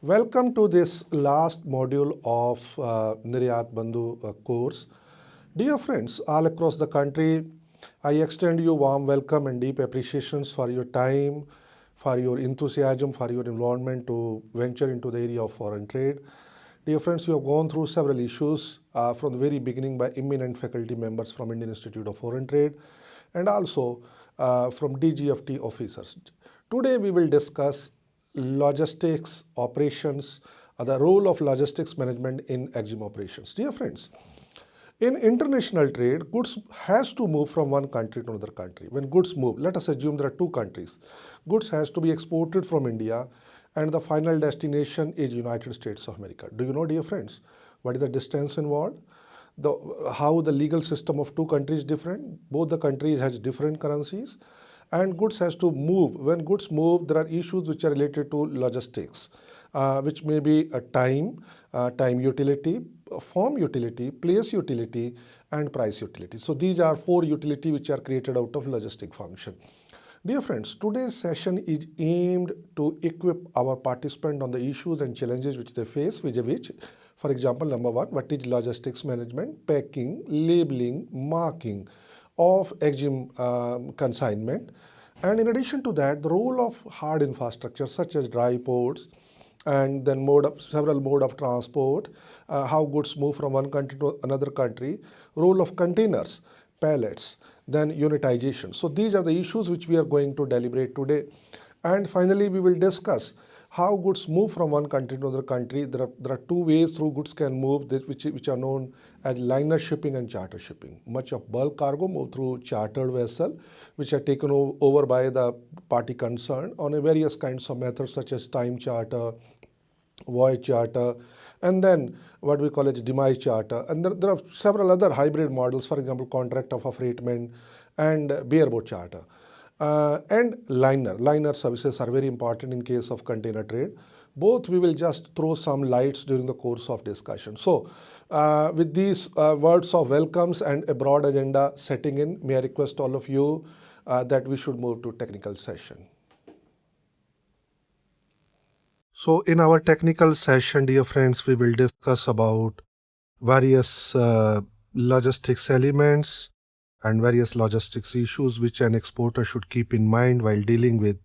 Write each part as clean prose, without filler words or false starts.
Welcome to this last module of Niryat Bandhu course. Dear friends, all across the country, I extend you warm welcome and deep appreciations for your time, for your enthusiasm, for your involvement to venture into the area of foreign trade. Dear friends, you have gone through several issues from the very beginning by eminent faculty members from Indian Institute of Foreign Trade and also from DGFT officers. Today we will discuss logistics operations, the role of logistics management in EXIM operations. Dear friends, in international trade, goods has to move from one country to another country. When goods move, let us assume there are two countries. Goods has to be exported from India and the final destination is United States of America. Do you know, dear friends, what is the distance involved? How the legal system of two countries different? Both the countries has different currencies and goods has to move. When goods move, there are issues which are related to logistics, which may be a time utility, form utility, place utility, and price utility. So these are four utility which are created out of logistic function. Dear friends, today's session is aimed to equip our participant on the issues and challenges which they face, which, for example, number one, what is logistics management, packing, labeling, marking of EXIM consignment. And in addition to that, the role of hard infrastructure such as dry ports and then several mode of transport, how goods move from one country to another country, role of containers, pallets, then unitization. So these are the issues which we are going to deliberate today. And finally, we will discuss how goods move from one country to another country. There are two ways through goods can move, which are known as liner shipping and charter shipping. Much of bulk cargo move through chartered vessel, which are taken over by the party concerned on a various kinds of methods such as time charter, voyage charter, and then what we call as demise charter. And there are several other hybrid models, for example, contract of affreightment and bareboat charter. And liner services are very important in case of container trade. Both we will just throw some lights during the course of discussion. So with these words of welcomes and a broad agenda setting in, may I request all of you that we should move to technical session. So in our technical session, dear friends, we will discuss about various logistics elements and various logistics issues which an exporter should keep in mind while dealing with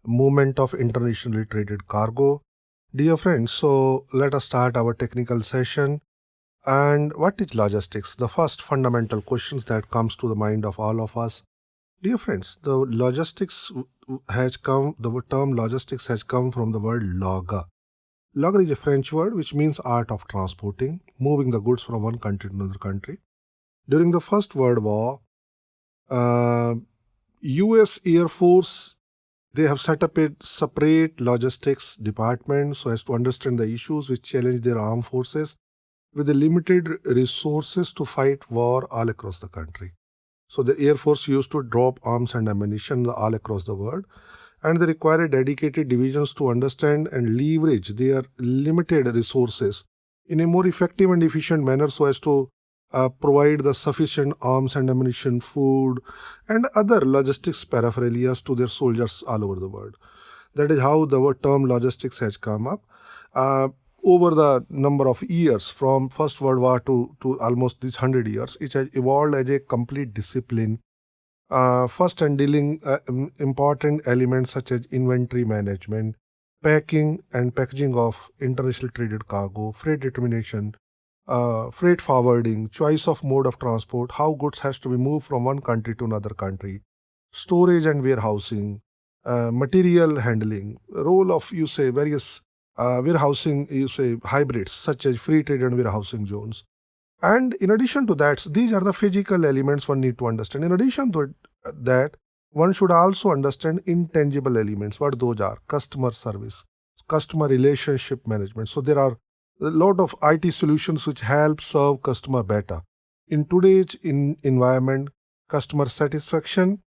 movement of internationally traded cargo. Dear friends, so let us start our technical session. And what is logistics? The first fundamental questions that comes to the mind of all of us. Dear friends, the term logistics has come from the word logger. Logger is a French word which means art of transporting, moving the goods from one country to another country. During the First World War, US Air Force, they have set up a separate logistics department so as to understand the issues which challenge their armed forces with the limited resources to fight war all across the country. So the Air Force used to drop arms and ammunition all across the world, and they required dedicated divisions to understand and leverage their limited resources in a more effective and efficient manner so as to provide the sufficient arms and ammunition, food, and other logistics paraphernalia to their soldiers all over the world. That is how the term logistics has come up. Over the number of years, from First World War to almost these 100 years, it has evolved as a complete discipline. First handling important elements such as inventory management, packing and packaging of international traded cargo, freight determination, freight forwarding, choice of mode of transport, how goods has to be moved from one country to another country, storage and warehousing, material handling, role of, various warehousing, hybrids such as free trade and warehousing zones. And in addition to that, these are the physical elements one need to understand. In addition to that, one should also understand intangible elements, what those are: customer service, customer relationship management. So there are a lot of IT solutions which help serve customer better. In today's environment, customer satisfaction,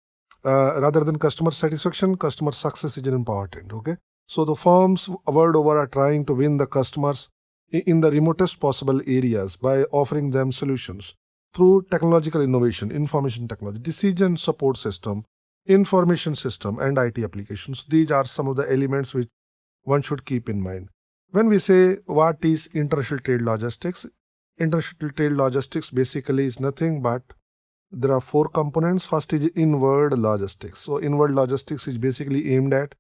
rather than customer satisfaction, customer success is important, okay? So the firms world over are trying to win the customers in the remotest possible areas by offering them solutions through technological innovation, information technology, decision support system, information system, and IT applications. These are some of the elements which one should keep in mind. When we say what is international trade logistics, international trade logistics basically is nothing but there are four components. First is inward logistics. So inward logistics is basically aimed at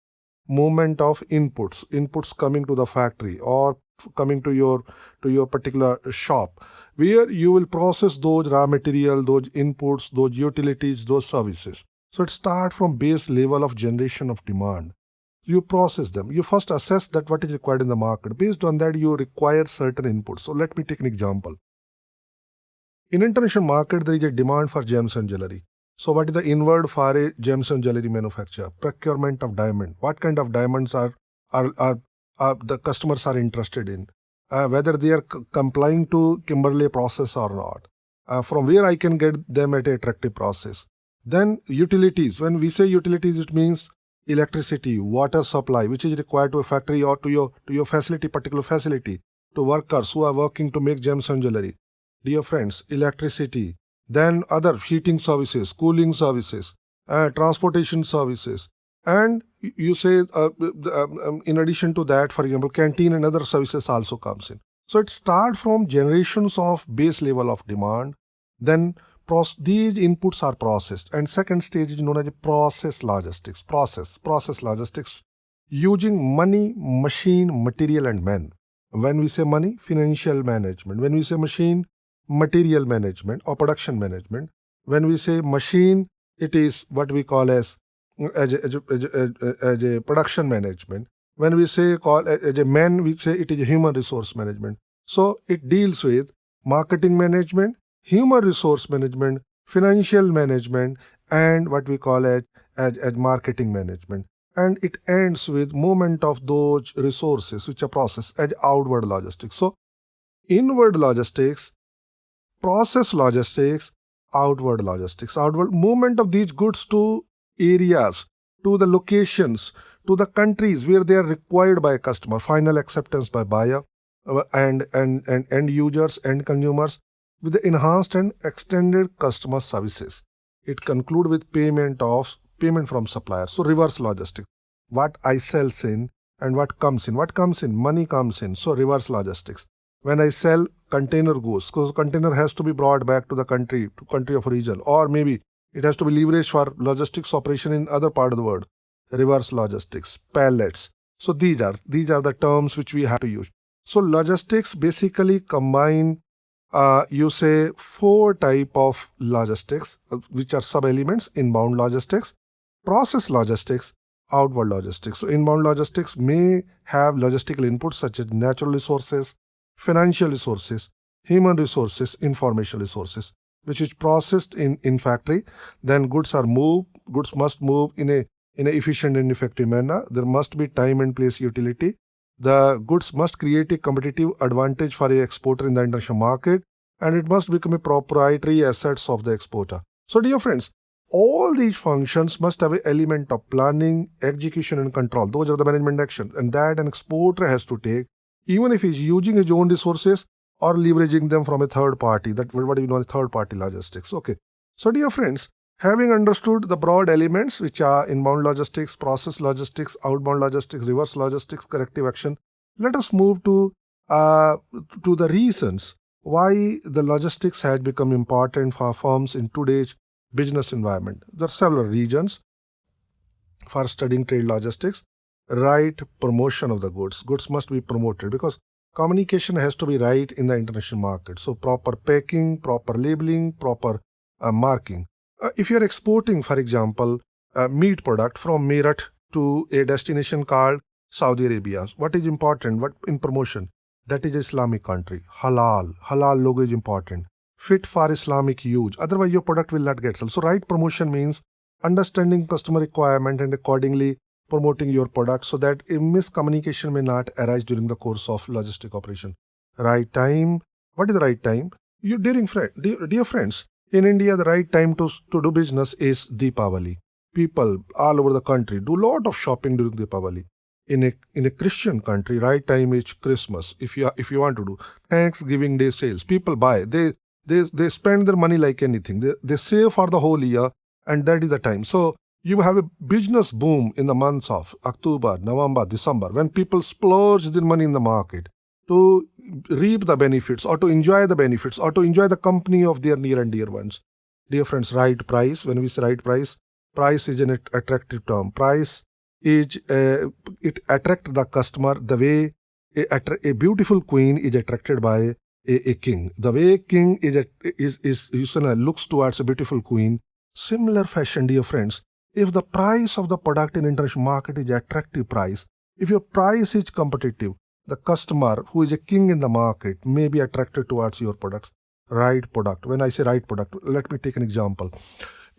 movement of inputs coming to the factory or coming to your particular shop, where you will process those raw material, those inputs, those utilities, those services. So it starts from base level of generation of demand. You process them. You first assess that what is required in the market. Based on that, you require certain inputs. So let me take an example. In international market, there is a demand for gems and jewelry. So what is the inward for a gems and jewelry manufacturer? Procurement of diamond. What kind of diamonds are the customers are interested in? Whether they are complying to Kimberley process or not. From where I can get them at an attractive process. Then utilities. When we say utilities, it means electricity, water supply, which is required to a factory or to your facility, particular facility, to workers who are working to make gems and jewelry. Dear friends, electricity, then other heating services, cooling services, transportation services, and you say in addition to that, for example, canteen and other services also comes in. So it starts from generations of base level of demand, then these inputs are processed, and second stage is known as process logistics. Process logistics using money, machine, material, and men. When we say money, financial management. When we say machine, material management or production management. When we say machine, it is what we call as a production management. When we say as a man, we say it is a human resource management. So it deals with marketing management, human resource management, financial management, and what we call as marketing management. And it ends with movement of those resources which are processed as outward logistics. So inward logistics, process logistics, outward logistics. Outward movement of these goods to areas, to the locations, to the countries where they are required by a customer, final acceptance by buyer and end users and consumers with the enhanced and extended customer services. It concludes with payment from suppliers. So reverse logistics. What I sell in and what comes in. What comes in? Money comes in. So reverse logistics. When I sell container goods, because container has to be brought back to the country of origin, or maybe it has to be leveraged for logistics operation in other part of the world. Reverse logistics, pallets. So these are the terms which we have to use. So logistics basically combine you say four type of logistics, which are sub-elements: inbound logistics, process logistics, outward logistics. So inbound logistics may have logistical inputs such as natural resources, financial resources, human resources, information resources, which is processed in factory. Then goods must move in a efficient and effective manner. There must be time and place utility. The goods must create a competitive advantage for a exporter in the international market, and it must become a proprietary assets of the exporter. So dear friends, all these functions must have an element of planning, execution, and control. Those are the management actions, and that an exporter has to take, even if he's using his own resources or leveraging them from a third party. That what we know as third party logistics. Okay. So dear friends, having understood the broad elements which are inbound logistics, process logistics, outbound logistics, reverse logistics, corrective action, let us move to the reasons why the logistics has become important for firms in today's business environment. There are several reasons for studying trade logistics. Right promotion of the goods. Goods must be promoted because communication has to be right in the international market. So proper packing, proper labeling, proper marking. If you are exporting, for example, a meat product from Meerut to a destination called Saudi Arabia, what is important? What in promotion? That is Islamic country. Halal logo is important. Fit for Islamic use. Otherwise, your product will not get sold. So right promotion means understanding customer requirement and accordingly promoting your product so that a miscommunication may not arise during the course of logistic operation. Right time. What is the right time? Dear friends, in India, the right time to do business is Deepavali. People all over the country do a lot of shopping during Deepavali. In a Christian country, right time is Christmas. If you want to do Thanksgiving Day sales, people buy. They spend their money like anything. They save for the whole year, and that is the time. So You have a business boom in the months of October, November, December, when people splurge their money in the market to reap the benefits or to enjoy the benefits or to enjoy the company of their near and dear ones. Dear friends, right price, when we say right price, price is an attractive term. Price is, it attract the customer the way a beautiful queen is attracted by a king. The way king looks towards a beautiful queen, similar fashion, dear friends, if the price of the product in international market is attractive price, if your price is competitive, the customer who is a king in the market may be attracted towards your products. Right product. When I say right product, let me take an example.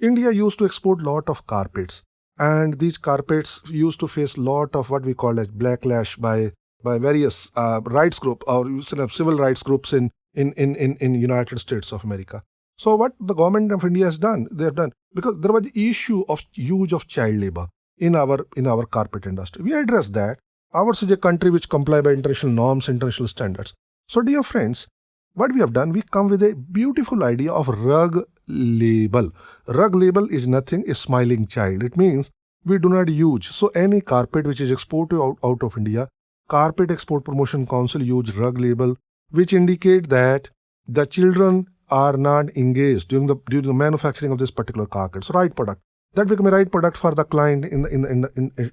India used to export lot of carpets, and these carpets used to face lot of what we call as backlash by various rights group or civil rights groups in United States of America. So what the government of India has done, they have done, because there was the issue of use of child labor in our carpet industry. We addressed that. Ours is a country which comply by international norms, international standards. So dear friends, what we have done, we come with a beautiful idea of rug label. Rug label is nothing, a smiling child. It means we do not use. So any carpet which is exported out of India, Carpet Export Promotion Council use rug label, which indicate that the children are not engaged during the manufacturing of this particular carpet. So right product. That become a right product for the client in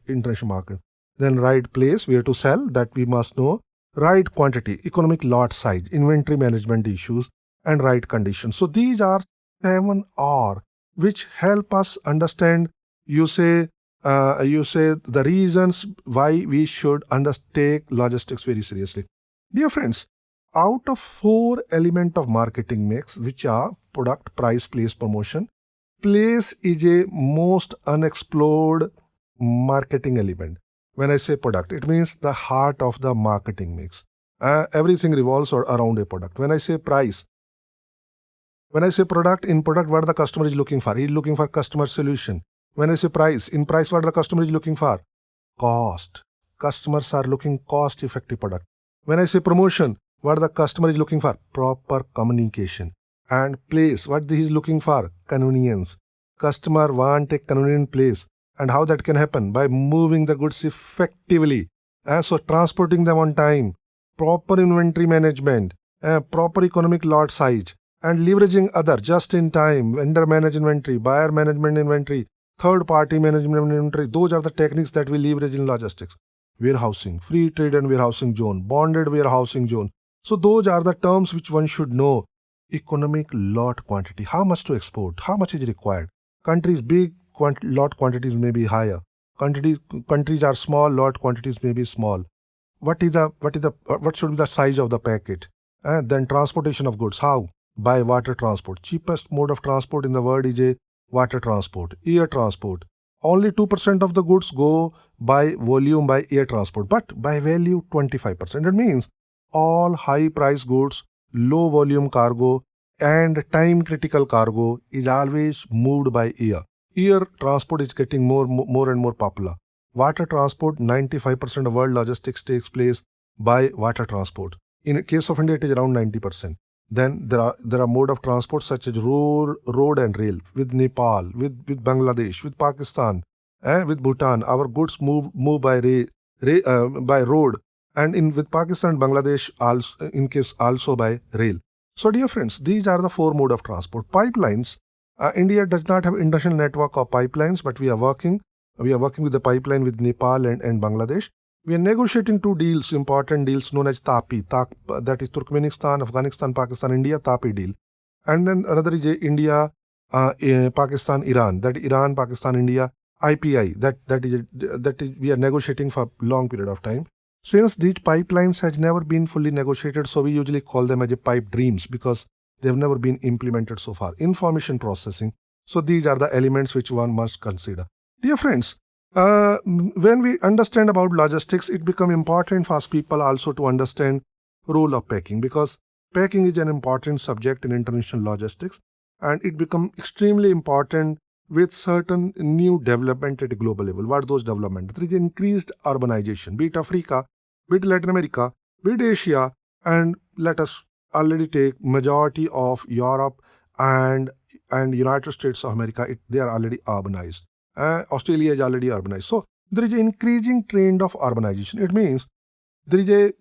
international market. Then right place where to sell, that we must know. Right quantity, economic lot size, inventory management issues, and right conditions. So these are 7R which help us understand, you say the reasons why we should take logistics very seriously. Dear friends, out of 4 elements of marketing mix, which are product, price, place, promotion, place is a most unexplored marketing element. When I say product, it means the heart of the marketing mix. Everything revolves around a product. When I say price, when I say product, in product, what the customer is looking for? He is looking for customer solution. When I say price, in price, what the customer is looking for? Cost. Customers are looking cost-effective product. When I say promotion, what the customer is looking for? Proper communication. And place, what he is looking for? Convenience. Customer want a convenient place. And how that can happen? By moving the goods effectively. So transporting them on time, proper inventory management, proper economic lot size, and leveraging other just-in-time, vendor managed inventory, buyer management inventory, third-party management inventory. Those are the techniques that we leverage in logistics. Warehousing, free trade and warehousing zone, bonded warehousing zone. So those are the terms which one should know. Economic lot quantity, how much to export, how much is required. Countries big, lot quantities may be higher. Countries are small, lot quantities may be small. What should be the size of the packet? Then transportation of goods, how? By water transport. Cheapest mode of transport in the world is a water transport, air transport. Only 2% of the goods go by volume by air transport, but by value 25%. It means all high price goods, low volume cargo, and time critical cargo is always moved by air. Air transport is getting more and more popular. Water transport, 95% of world logistics takes place by water transport. In the case of India, it is around 90%. Then there are mode of transport such as road and rail, with Nepal, with Bangladesh, with Pakistan, with Bhutan. Our goods move by by road, and with Pakistan and Bangladesh also by rail. So dear friends, these are the 4 mode of transport. Pipelines. India does not have international network of pipelines, but we are working with the pipeline with Nepal and Bangladesh. We are negotiating 2 deals, important deals known as TAPI, that is Turkmenistan, Afghanistan, Pakistan, India, TAPI deal. And then another is India, Pakistan, Iran, that Iran, Pakistan, India, IPI, that is we are negotiating for long period of time. Since these pipelines has never been fully negotiated, so we usually call them as a pipe dreams because they have never been implemented so far. Information processing. So these are the elements which one must consider. Dear friends, when we understand about logistics, it becomes important for us people also to understand role of packing, because packing is an important subject in international logistics, and it becomes extremely important with certain new development at a global level. What are those developments? There is increased urbanization, be it Africa, be it Latin America, be it Asia, and let us already take majority of Europe and United States of America. They are already urbanized. Australia is already urbanized. So there is an increasing trend of urbanization. It means there is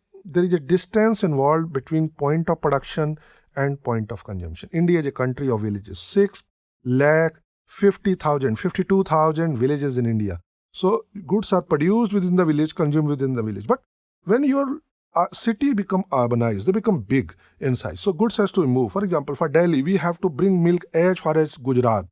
a distance involved between point of production and point of consumption. India is a country of villages. 6,50,000, villages in India. So goods are produced within the village, consumed within the village. But when your city become urbanized, they become big in size. So goods has to move. For example, for Delhi, we have to bring milk as far as Gujarat,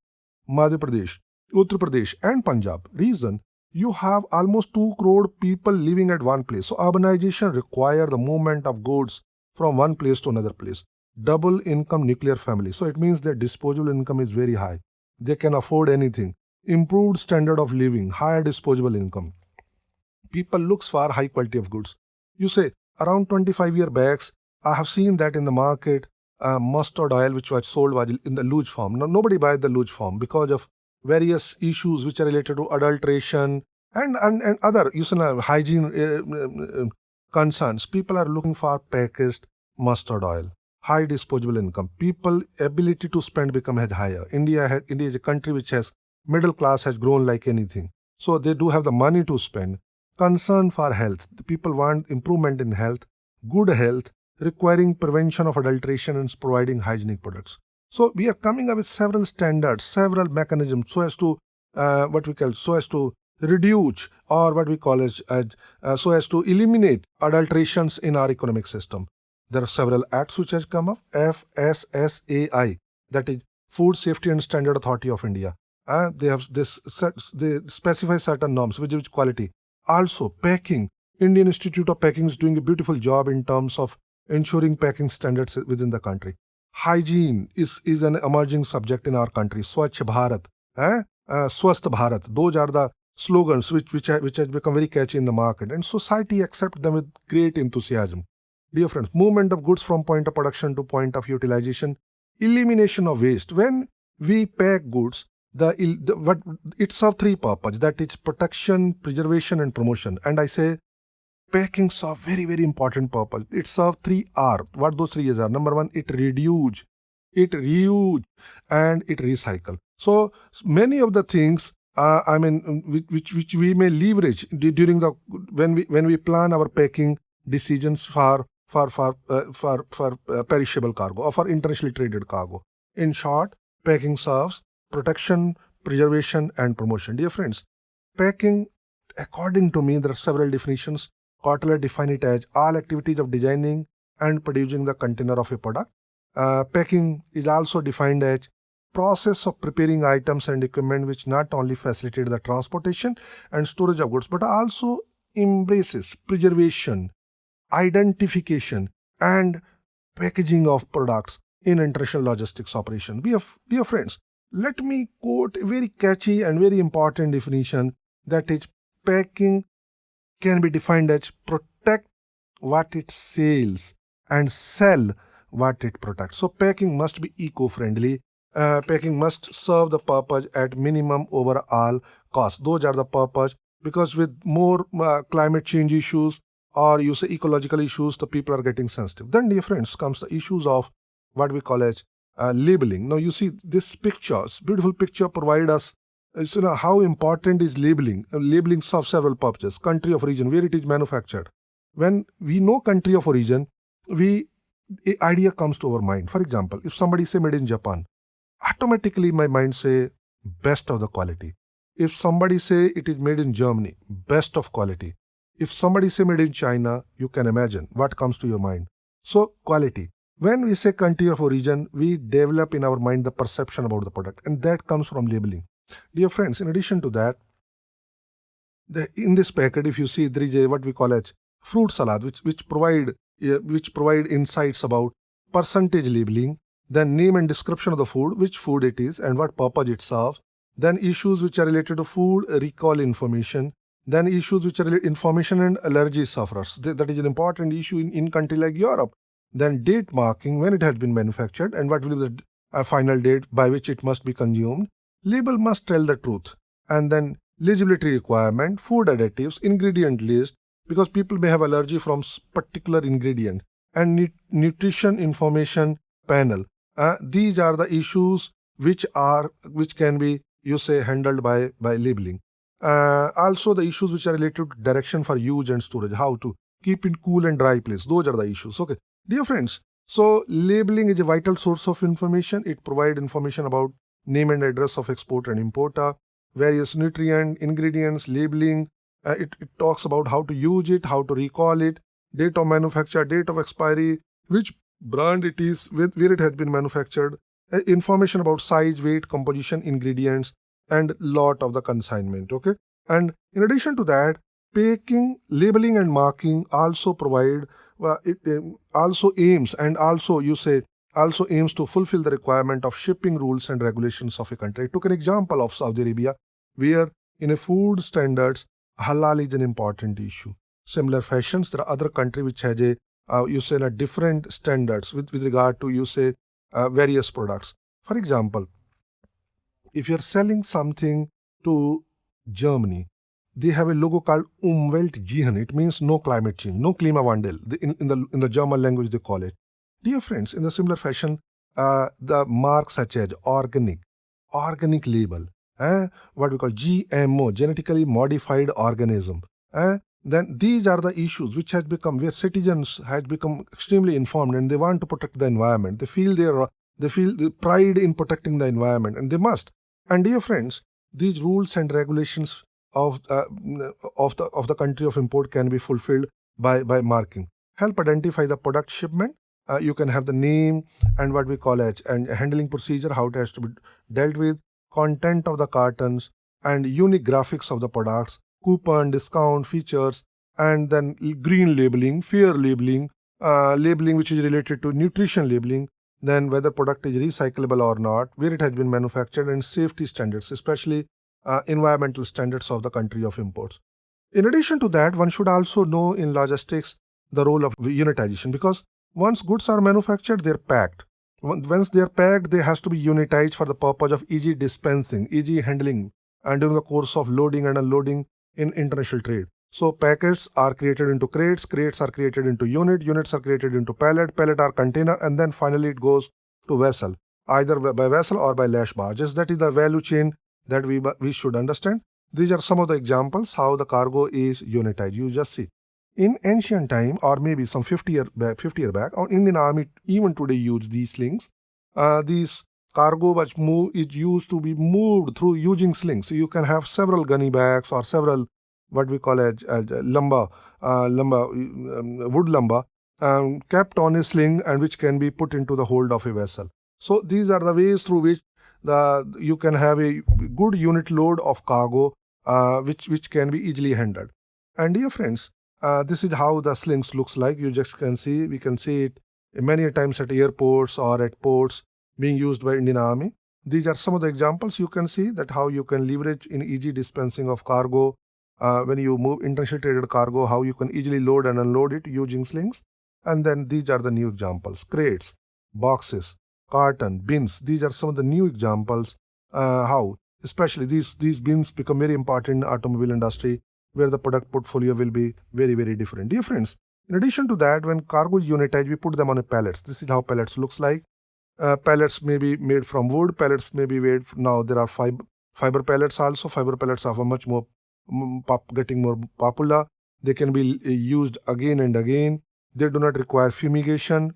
Madhya Pradesh, Uttar Pradesh, and Punjab. Reason, you have almost 2 crore people living at one place. So urbanization require the movement of goods from one place to another place. Double income nuclear family. So it means their disposable income is very high. They can afford anything. Improved standard of living, higher disposable income. People looks for high quality of goods. You say around 25-year backs, I have seen that in the market, mustard oil which was sold was in the luge form. Now, nobody buys the luge form because of various issues which are related to adulteration and other hygiene concerns. People are looking for packaged mustard oil. High disposable income. People ability to spend become higher. India is a country which has middle class has grown like anything. So they do have the money to spend. Concern for health. The people want improvement in health, good health, requiring prevention of adulteration and providing hygienic products. So we are coming up with several standards, several mechanisms so as to reduce or what we call as so as to eliminate adulterations in our economic system. There are several acts which has come up. FSSAI, that is Food Safety and Standard Authority of India. They specify certain norms which quality. Also, packing. Indian Institute of Packing is doing a beautiful job in terms of ensuring packing standards within the country. Hygiene is an emerging subject in our country. Swachh Bharat, Swasth Bharat. Those are the slogans which has become very catchy in the market, and society accepts them with great enthusiasm. Dear friends, movement of goods from point of production to point of utilization, elimination of waste. When we pack goods, it serves 3 purposes, that is protection, preservation, and promotion. And I say packing serves very, very important purpose. It serves 3 R. What those 3 are? Number 1, it reduce, it reuse, and it recycle. So many of the things which we may leverage during the when we plan our packing decisions for perishable cargo or for internationally traded cargo. In short, packing serves protection, preservation, and promotion. Dear friends, packing, according to me, there are several definitions. Kotler define it as all activities of designing and producing the container of a product. Packing is also defined as process of preparing items and equipment which not only facilitate the transportation and storage of goods but also embraces preservation, identification, and packaging of products in international logistics operation. Dear friends, let me quote a very catchy and very important definition, that is, packing can be defined as protect what it sells and sell what it protects. So packing must be eco-friendly. Packing must serve the purpose at minimum overall cost. Those are the purpose, because with more climate change issues or you say ecological issues, the people are getting sensitive. Then, dear friends, comes the issues of what we call as labeling. Now you see this picture, beautiful picture provide us how important is labeling. Labeling serves several purposes. Country of origin, where it is manufactured. When we know country of origin, an idea comes to our mind. For example, if somebody say made in Japan, automatically my mind say best of the quality. If somebody say it is made in Germany, best of quality. If somebody say made in China, you can imagine what comes to your mind. So quality. When we say country of origin, we develop in our mind the perception about the product, and that comes from labeling. Dear friends, in addition to that, in this packet, if you see, there is what we call as fruit salad, which provide insights about percentage labeling, then name and description of the food, which food it is and what purpose it serves, then issues which are related to food recall information, then issues which are related information and allergy sufferers. That is an important issue in country like Europe. Then date marking, when it has been manufactured and what will be the final date by which it must be consumed. Label must tell the truth. And then legibility requirement, food additives, ingredient list, because people may have allergy from particular ingredient, and nutrition information panel. These are the issues which can be you say handled by labeling. Also the issues which are related to direction for use and storage, how to keep in cool and dry place. Those are the issues. Okay, dear friends. So labeling is a vital source of information. It provides information about name and address of exporter and importer, various nutrient ingredients, labeling. It talks about how to use it, how to recall it, date of manufacture, date of expiry, which brand it is, where it has been manufactured, information about size, weight, composition, ingredients, and lot of the consignment. Okay, and in addition to that, packing, labeling, and marking also provide. It also aims and also you say also aims to fulfill the requirement of shipping rules and regulations of a country. I took an example of Saudi Arabia, where in a food standards, halal is an important issue. Similar fashions, there are other country which has a you say a different standards with regard to you say various products. For example, if you're selling something to Germany, they have a logo called Umweltziehen. It means no climate change, no Klimawandel. In the German language they call it. Dear friends, in the similar fashion, the marks such as organic label, what we call GMO, genetically modified organism. Then these are the issues which has become where citizens has become extremely informed and they want to protect the environment. They feel the pride in protecting the environment, and they must. And dear friends, these rules and regulations of the country of import can be fulfilled by marking. Help identify the product shipment. You can have the name and what we call as and handling procedure, how it has to be dealt with, content of the cartons, and unique graphics of the products, coupon, discount, features, and then green labeling, fair labeling, labeling which is related to nutrition labeling, then whether product is recyclable or not, where it has been manufactured, and safety standards, especially environmental standards of the country of imports. In addition to that, one should also know in logistics the role of unitization, because once goods are manufactured, they're packed. Once they're packed, they has to be unitized for the purpose of easy dispensing, easy handling, and during the course of loading and unloading in international trade. So packets are created into crates, crates are created into units are created into pallet are container, and then finally it goes to vessel, either by vessel or by lash barges. That is the value chain that we should understand. These are some of the examples how the cargo is unitized. You just see. In ancient time, or maybe some 50 year back, or Indian Army even today use these slings. These cargo which is used to be moved through using slings. So you can have several gunny bags or several what we call as lumber, wood lumber, kept on a sling and which can be put into the hold of a vessel. So these are the ways through which you can have a good unit load of cargo which can be easily handled. And dear friends, this is how the slings looks like. You just can see, we can see it many times at airports or at ports being used by Indian Army. These are some of the examples you can see that how you can leverage in easy dispensing of cargo. When you move international traded cargo, how you can easily load and unload it using slings. And then these are the new examples: crates, boxes, carton, bins. These are some of the new examples. How, especially these bins become very important in the automobile industry, where the product portfolio will be very, very different. Dear friends, in addition to that, when cargo is unitized, we put them on a pallets. This is how pallets looks like. Pallets may be made from wood. Pallets may be made. Now there are fiber pallets also. Fiber pallets are much more getting more popular. They can be used again and again. They do not require fumigation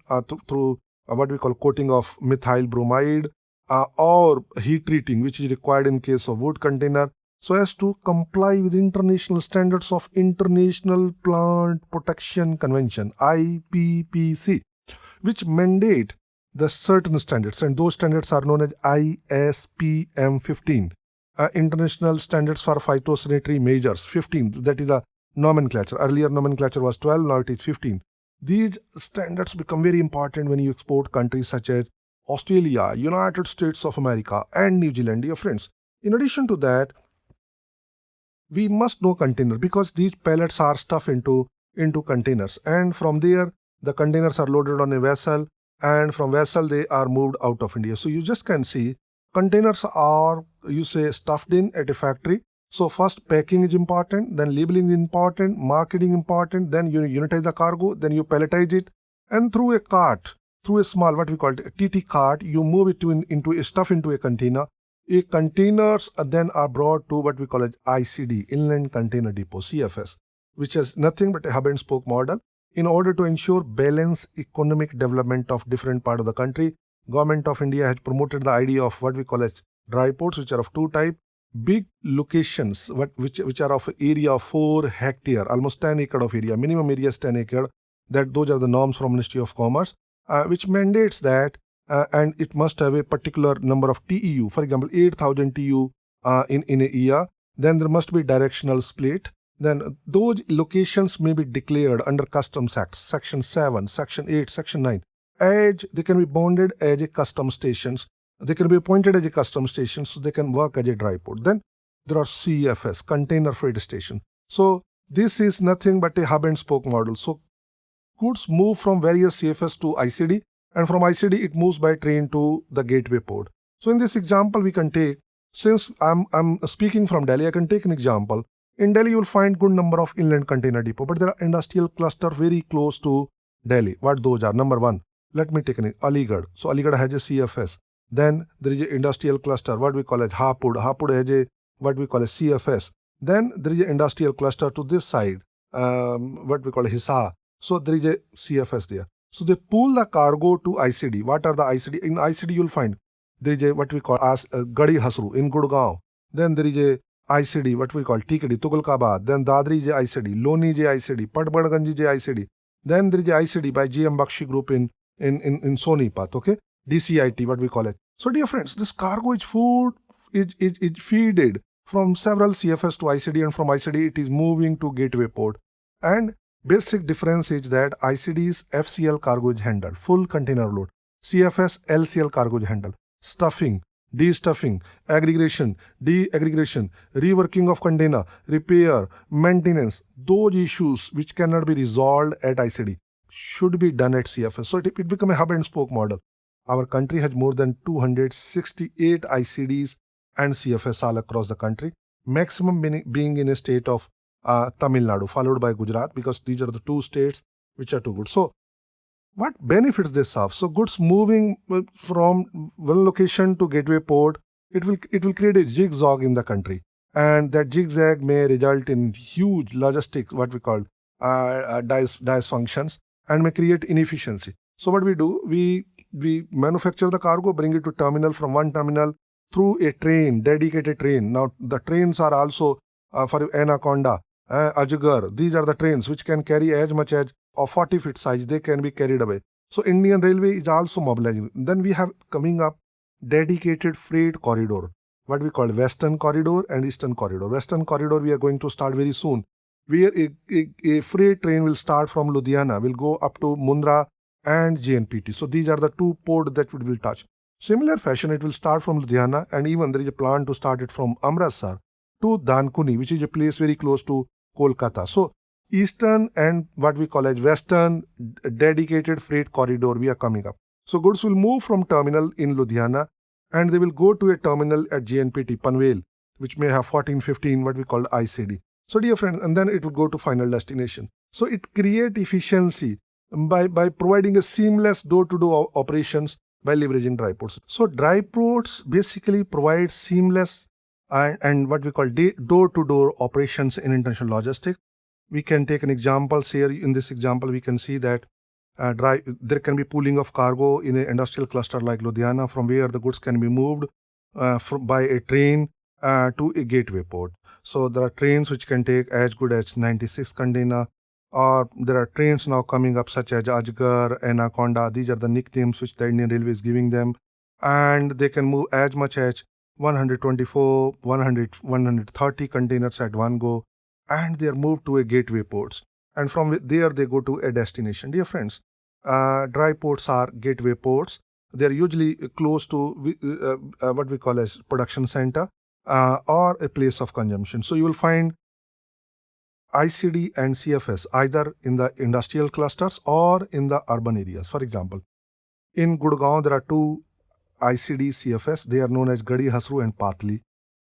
through what we call coating of methyl bromide or heat treating, which is required in case of wood container, so as to comply with international standards of International Plant Protection Convention, IPPC, which mandate the certain standards, and those standards are known as ISPM 15. International Standards for Phytosanitary Measures 15. That is the nomenclature. Earlier nomenclature was 12, now it is 15. These standards become very important when you export countries such as Australia, United States of America, and New Zealand, dear friends. In addition to that, we must know container, because these pallets are stuffed into containers, and from there the containers are loaded on a vessel, and from vessel they are moved out of India. So you just can see containers are, you say, stuffed in at a factory. So first packing is important, then labeling is important, marketing important, then you unitize the cargo, then you palletize it, and through a cart, through a small what we call a TT cart, you move it into a stuff into a container, Containers then are brought to what we call as ICD, Inland Container Depot, CFS, which is nothing but a hub and spoke model. In order to ensure balanced economic development of different part of the country, Government of India has promoted the idea of what we call as dry ports, which are of two type. Big locations, which are of area of 4 hectare, almost 10 acre of area, minimum area is 10 acre. That those are the norms from Ministry of Commerce, which mandates that, and it must have a particular number of TEU. For example, 8,000 TEU in a year. Then there must be directional split. Then those locations may be declared under Customs Act, Section 7, Section 8, Section 9. As they can be bonded as a custom stations. They can be appointed as a custom station, so they can work as a dry port. Then there are CFS, Container Freight Station. So this is nothing but a hub and spoke model. So goods move from various CFS to ICD, and from ICD it moves by train to the gateway port. So in this example we can take, since I'm speaking from Delhi, I can take an example. In Delhi you will find good number of inland container depot, but there are industrial cluster very close to Delhi. What those are? Number one, let me take an Aligarh. So Aligarh has a CFS. Then there is an industrial cluster, what we call as Hapur. Hapur has a what we call a CFS. Then there is an industrial cluster to this side, what we call a Hisar. So there is a CFS there. So they pull the cargo to ICD. What are the ICD? In ICD you will find there is a what we call as Gadi Hasru in Gurgaon. Then there is a ICD, what we call Tikadi, Tughlakabad. Then Dadri is a ICD, Loni is a ICD, Patbadganj is a ICD. Then there is a ICD by GM Bakshi Group in Sonipat, okay? DCIT, what we call it. So dear friends, this cargo is feeded from several CFS to ICD, and from ICD it is moving to gateway port. And basic difference is that ICD's FCL cargo is handled, full container load. CFS LCL cargo is handled, stuffing, de-stuffing, aggregation, de-aggregation, reworking of container, repair, maintenance. Those issues which cannot be resolved at ICD should be done at CFS. So it become a hub and spoke model. Our country has more than 268 ICDs and CFS all across the country, maximum being in a state of Tamil Nadu, followed by Gujarat, because these are the two states which are too good. So what benefits this have? So goods moving from one location to gateway port, it will create a zigzag in the country, and that zigzag may result in huge logistics, what we call dysfunctions, and may create inefficiency. So what we do, we manufacture the cargo, bring it to terminal, from one terminal through a train, dedicated train. Now the trains are also for Anaconda, Ajgar. These are the trains which can carry as much as of 40 feet size. They can be carried away. So Indian Railway is also mobilizing. Then we have coming up dedicated freight corridor, what we call Western Corridor and Eastern Corridor. Western Corridor we are going to start very soon, where a freight train will start from Ludhiana, will go up to Mundra and JNPT. So these are the two ports that we will touch. Similar fashion, it will start from Ludhiana, and even there is a plan to start it from Amritsar to Dankuni, which is a place very close to Kolkata. So Eastern and what we call as Western dedicated freight corridor we are coming up. So goods will move from terminal in Ludhiana, and they will go to a terminal at JNPT, Panvel, which may have 14, 15, what we call ICD. So dear friends, and then it will go to final destination. So it creates efficiency by providing a seamless door-to-door operations by leveraging dry ports. So dry ports basically provide seamless and what we call door-to-door operations in international logistics. We can take an example here. In this example, we can see that there can be pooling of cargo in an industrial cluster like Ludhiana, from where the goods can be moved by a train to a gateway port. So there are trains which can take as good as 96 container, or there are trains now coming up such as Ajgar, Anaconda. These are the nicknames which the Indian Railway is giving them, and they can move as much as 124, 100, 130 containers at one go, and they are moved to a gateway ports, and from there they go to a destination. Dear friends, dry ports are gateway ports. They are usually close to what we call as production center or a place of consumption. So you will find ICD and CFS either in the industrial clusters or in the urban areas. For example, in Gurgaon there are two ICD CFS. They are known as Gadi Hasru and Patli.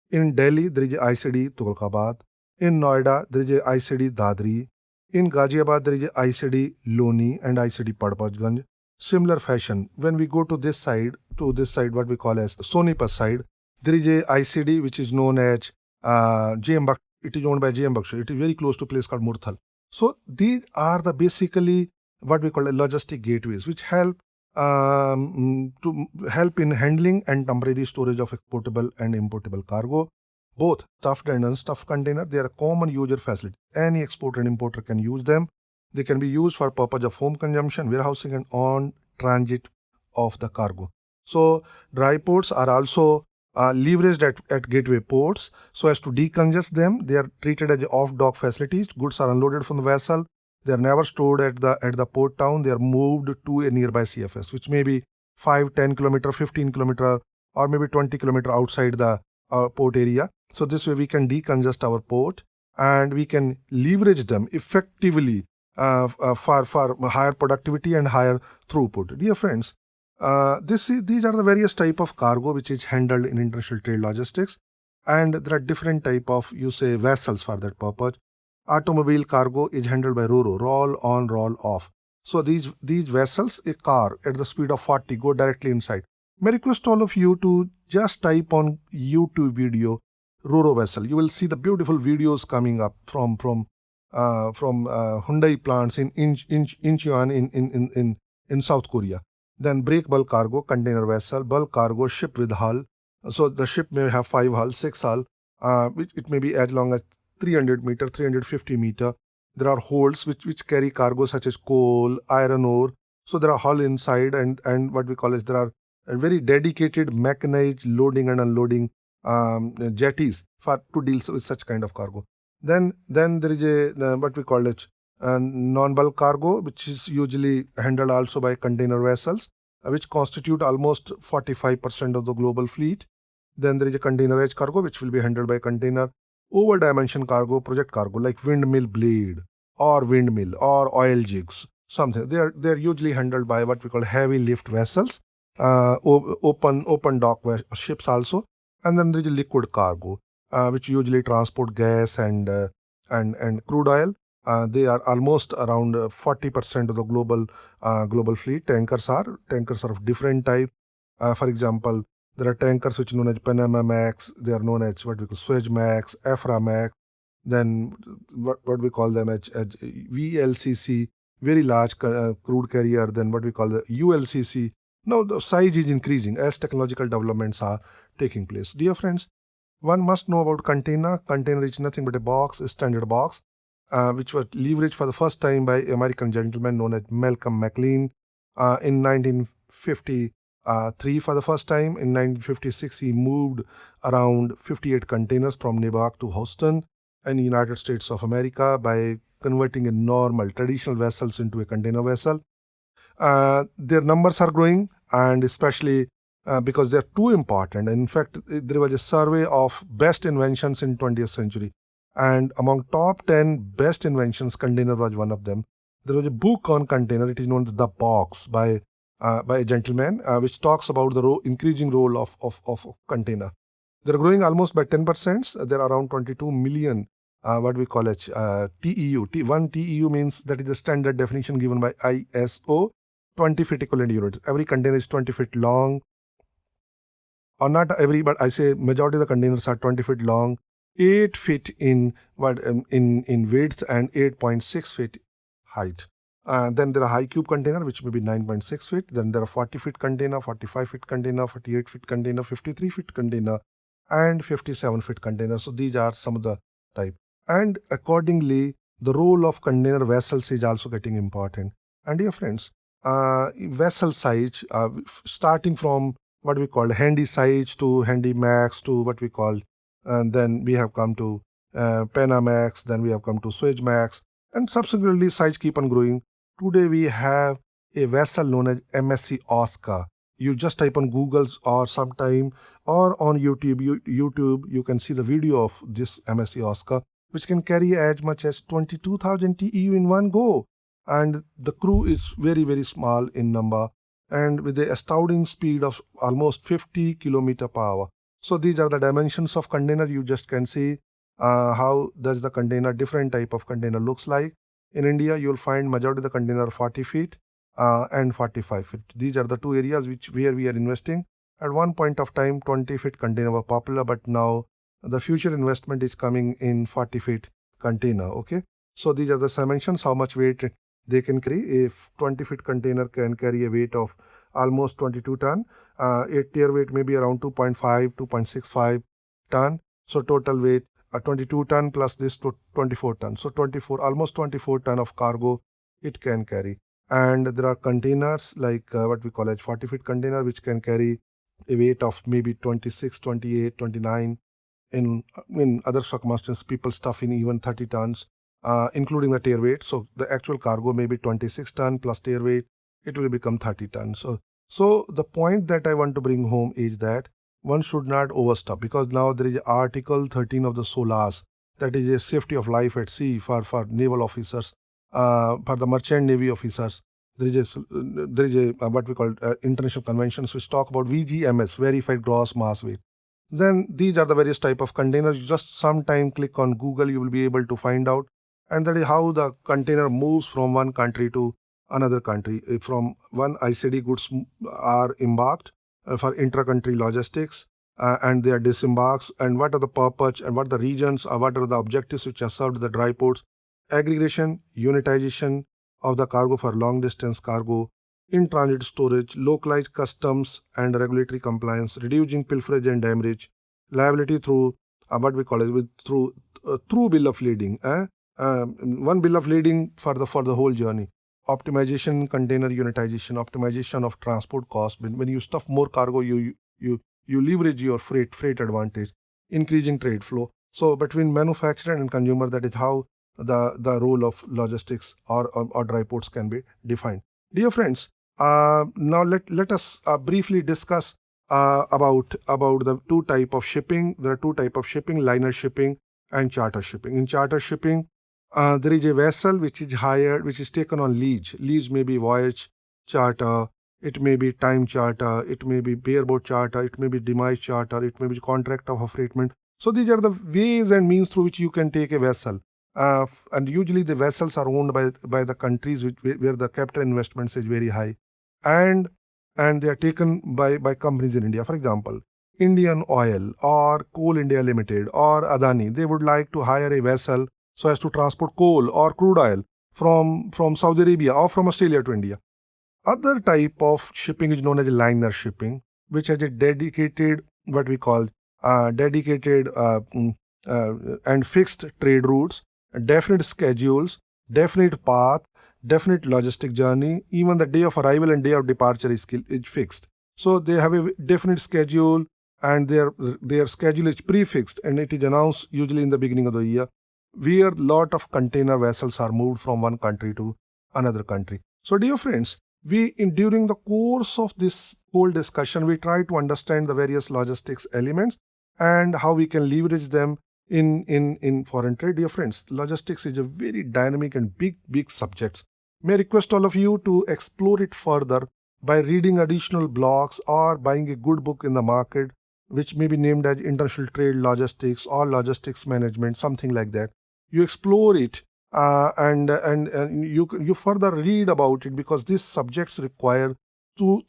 In Delhi there is ICD Tughlakabad. In Noida there is ICD Dadri. In Ghaziabad there is ICD Loni and ICD Padpajganj. Similar fashion, when we go to this side what we call as Sonipat side, There is a ICD which is known as JM Baksh. It is owned by JM Baksh. It is very close to a place called Murthal. So these are the basically what we call a logistic gateways, which help to help in handling and temporary storage of exportable and importable cargo. Both stuffed and unstuffed container, they are a common user facility. Any exporter and importer can use them. They can be used for purpose of home consumption, warehousing, and on transit of the cargo. So dry ports are also leveraged at gateway ports so as to decongest them. They are treated as off-dock facilities. Goods are unloaded from the vessel. They are never stored at the port town. They are moved to a nearby CFS, which may be 5, 10 kilometer, 15 kilometer, or maybe 20 kilometer outside the port area. So this way we can decongest our port and we can leverage them effectively for higher productivity and higher throughput. Dear friends, these are the various type of cargo which is handled in international trade logistics, and there are different type of vessels for that purpose. Automobile cargo is handled by RoRo, roll on, roll off. So these vessels, a car at the speed of 40 go directly inside. May request all of you to just type on YouTube video RoRo vessel. You will see the beautiful videos coming up from Hyundai plants in Incheon in South Korea. Then break bulk cargo, container vessel, bulk cargo, ship with hull. So the ship may have 5 hull, 6 hull, which it may be as long as 300 meter, 350 meter. There are holds which carry cargo such as coal, iron ore. So there are hull inside and what we call is there are very dedicated mechanized loading and unloading jetties to deal with such kind of cargo. Then there is a what we call it non-bulk cargo, which is usually handled also by container vessels, which constitute almost 45% of the global fleet. Then there is a container edge cargo, which will be handled by container. Over dimension cargo, project cargo like windmill blade or windmill or oil jigs, something. They are usually handled by what we call heavy lift vessels, open dock ships also. And then there is a liquid cargo, which usually transport gas and crude oil. They are almost around 40% of the global fleet. Tankers are of different type. For example, there are tankers which are known as Panamax. They are known as what we call Suezmax, Aframax. Then what we call them as VLCC, very large crude carrier. Then what we call the ULCC. Now the size is increasing as technological developments are taking place. Dear friends, one must know about container. Container is nothing but a box, a standard box, which was leveraged for the first time by American gentleman known as Malcolm McLean in 1953 for the first time. In 1956, he moved around 58 containers from Newark to Houston in the United States of America by converting a normal traditional vessels into a container vessel. Their numbers are growing, and especially because they're too important. In fact, there was a survey of best inventions in 20th century. And among top 10 best inventions, container was one of them. There was a book on container. It is known as The Box by a gentleman, which talks about the increasing role of container. They're growing almost by 10%. There are around 22 million, what we call it, TEU. One TEU means that is the standard definition given by ISO, 20 feet equivalent units. Every container is 20 feet long. Or not every, but I say majority of the containers are 20 feet long, 8 feet in width and 8.6 feet height. Then there are high cube container, which may be 9.6 feet. Then there are 40 feet container, 45 feet container, 48 feet container, 53 feet container, and 57 feet container. So these are some of the type. And accordingly, the role of container vessels is also getting important. And dear friends, vessel size, starting from what we call handy size to handy max to what we call, and then we have come to Panamax, then we have come to Suezmax, and subsequently size keep on growing. Today we have a vessel known as MSC Oscar. You just type on Google or sometime or on YouTube, you can see the video of this MSC Oscar, which can carry as much as 22,000 TEU in one go. And the crew is very, very small in number and with the astounding speed of almost 50 km per hour. So these are the dimensions of container. You just can see how does the container, different type of container looks like. In India, you'll find majority of the container 40 feet and 45 feet. These are the two areas where we are investing. At one point of time, 20-feet container were popular, but now the future investment is coming in 40-feet container. Okay, so these are the dimensions, how much weight they can carry. If 20-feet container can carry a weight of almost 22 ton, a tier weight may be around 2.5, 2.65 ton. So total weight 22 ton plus this to 24 ton. So 24, almost 24 ton of cargo it can carry. And there are containers like what we call as 40-feet container, which can carry a weight of maybe 26, 28, 29. In other circumstances, people stuff in even 30 tons, including the tier weight. So the actual cargo may be 26 ton plus tier weight. It will become 30 tons. So the point that I want to bring home is that one should not overstuff, because now there is Article 13 of the SOLAS, that is a safety of life at sea for naval officers, for the merchant navy officers. There is a what we call international conventions which talk about VGMS, verified gross mass weight. Then these are the various type of containers. Just sometime click on Google, you will be able to find out. And that is how the container moves from one country to another country. From one ICD, goods are embarked for intra-country logistics, and they are disembarked, and what are the purpose and what are the regions or what are the objectives which are served at the dry ports. Aggregation, unitization of the cargo for long distance cargo, in transit storage, localized customs and regulatory compliance, reducing pilferage and damage, liability through what we call it through bill of lading. One bill of lading for the whole journey. Optimization, container unitization, optimization of transport cost. When you stuff more cargo, you leverage your freight advantage, increasing trade flow. So between manufacturer and consumer, that is how the role of logistics or dry ports can be defined. Dear friends, now let us briefly discuss about the two type of shipping. There are two type of shipping: liner shipping and charter shipping. In charter shipping, there is a vessel which is hired, which is taken on lease. Lease may be voyage charter, it may be time charter, it may be bareboat charter, it may be demise charter, it may be contract of affreightment. So these are the ways and means through which you can take a vessel. And usually the vessels are owned by the countries where the capital investments is very high, and they are taken by companies in India. For example, Indian Oil or Coal India Limited or Adani, they would like to hire a vessel so as to transport coal or crude oil from Saudi Arabia or from Australia to India. Other type of shipping is known as liner shipping, which has a dedicated, what we call dedicated and fixed trade routes, definite schedules, definite path, definite logistic journey. Even the day of arrival and day of departure is fixed. So they have a definite schedule, and their schedule is prefixed, and it is announced usually in the beginning of the year, where lot of container vessels are moved from one country to another country. So dear friends, during the course of this whole discussion, we try to understand the various logistics elements and how we can leverage them in foreign trade. Dear friends, logistics is a very dynamic and big subject. May I request all of you to explore it further by reading additional blogs or buying a good book in the market, which may be named as International Trade Logistics or Logistics Management, something like that. You explore it, and you further read about it, because these subjects require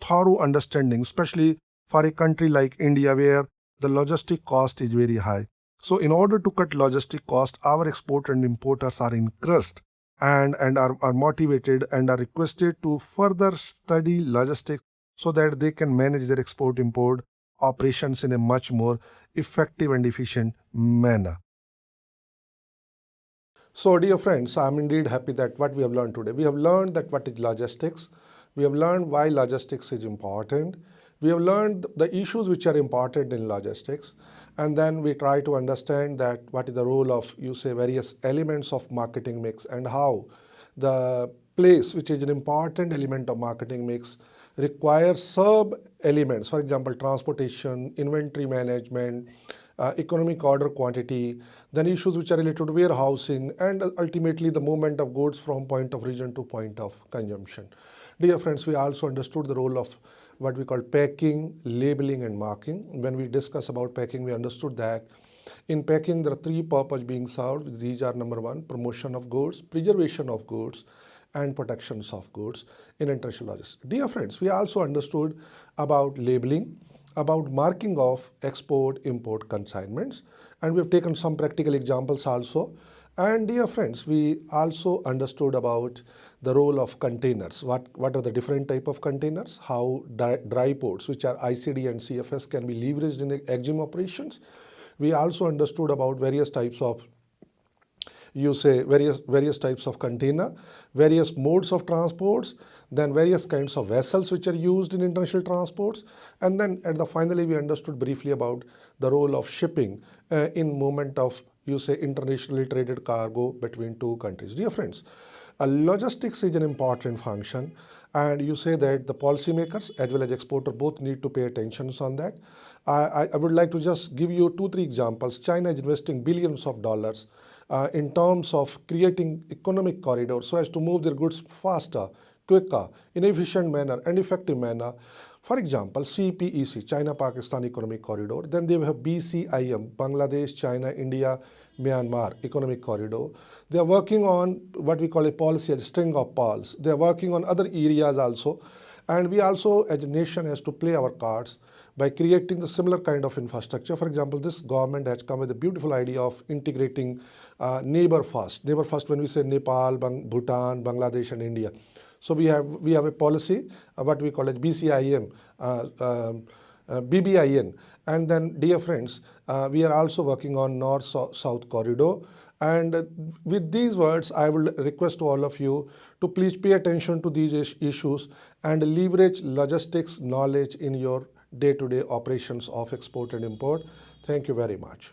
thorough understanding, especially for a country like India, where the logistic cost is very high. So in order to cut logistic cost, our exporter and importers are encouraged and are motivated and are requested to further study logistics so that they can manage their export-import operations in a much more effective and efficient manner. So dear friends, I'm indeed happy that what we have learned today. We have learned that what is logistics. We have learned why logistics is important. We have learned the issues which are important in logistics. And then we try to understand that what is the role of, various elements of marketing mix, and how the place, which is an important element of marketing mix, requires sub-elements, for example, transportation, inventory management, economic order quantity, then issues which are related to warehousing, and ultimately the movement of goods from point of origin to point of consumption. Dear friends, we also understood the role of what we call packing, labeling, and marking. When we discuss about packing, we understood that in packing there are three purposes being served. These are: number one, promotion of goods, preservation of goods, and protections of goods in international logistics. Dear friends, we also understood about labeling. about marking of export-import consignments, and we've taken some practical examples also. And dear friends, we also understood about the role of containers. What are the different type of containers? How dry ports, which are ICD and CFS, can be leveraged in EXIM operations. We also understood about various types of various types of container, various modes of transports, then various kinds of vessels which are used in international transports, and then finally we understood briefly about the role of shipping in movement of internationally traded cargo between two countries. Dear friends, logistics is an important function, and you say that the policymakers as well as exporter both need to pay attention on that. I would like to just give you 2-3 examples. China is investing billions of dollars in terms of creating economic corridors so as to move their goods faster, quicker, in efficient manner and effective manner. For example, CPEC, China-Pakistan Economic Corridor. Then they have BCIM, Bangladesh, China, India, Myanmar Economic Corridor. They are working on what we call a policy, a string of pearls. They are working on other areas also. And we also, as a nation, has to play our cards by creating the similar kind of infrastructure. For example, this government has come with a beautiful idea of integrating neighbor first. Neighbor first, when we say Nepal, Bhutan, Bangladesh, and India. So we have a policy, what we call it BCIM, BBIN. And then, dear friends, we are also working on North-South corridor. And with these words, I will request to all of you to please pay attention to these issues and leverage logistics knowledge in your day-to-day operations of export and import. Thank you very much.